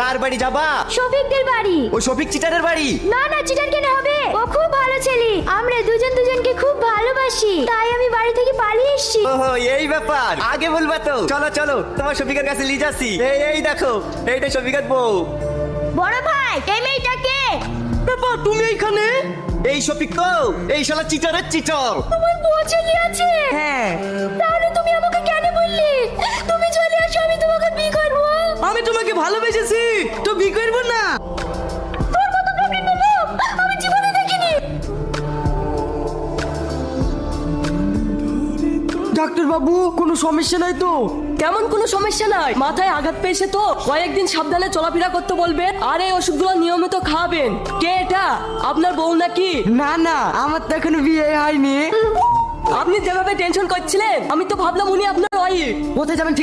কার বাড়ি যাবা? শফিকদের বাড়ি। ওই শফিক চিটারের বাড়ি? না না, চিটার কেন হবে? ও খুব ভালো ছেলে, আমরা দুজন দুজনকে খুব ভালোবাসি, তাই আমি বাড়ি থেকে পালিয়ে এসেছি। ওহো, এই ব্যাপার, আগে বলবা তো। চলো চলো, তোমার শফিকের কাছে নিয়ে যাচ্ছি। এই দেখো, এইটা শফিকের বউ। বড় ভাই, এই মেয়েটা কে? ব্যাপার, তুমি এইখানে? এই শফিক তো, এই শালা চিটারের চিটার। তোমার বউ চলে আছে? হ্যাঁ। তাহলে তুমি আমাকে কেন বললে? তুমি চলে আসো, আমি তোমাকে বিয়ে করবো। আমি তোমাকে ভালোবেসেছি, তো বিয়ে করবো না? তোর কত প্রবলেম বাবু, আমি জীবনে দেখিনি। ডাক্তার বাবু, কোনো সমস্যা নাই তো? কেমন কোনো সমস্যা নাই, মাথায় আঘাত পেয়েছে তো কয়েকদিন সাবধানে চলাফেরা করতে বলবেন, আর এই ওষুধগুলো নিয়মিত খাবেন। কে এটা, আপনার বউ নাকি? না না, আমার তো এখনো বিয়ে হয়নি। আপনি যেভাবে টেনশন করছিলেন, আমি তো ভাবলাম উনি আপনার ওয়াইফ। কোথায় যাবেন?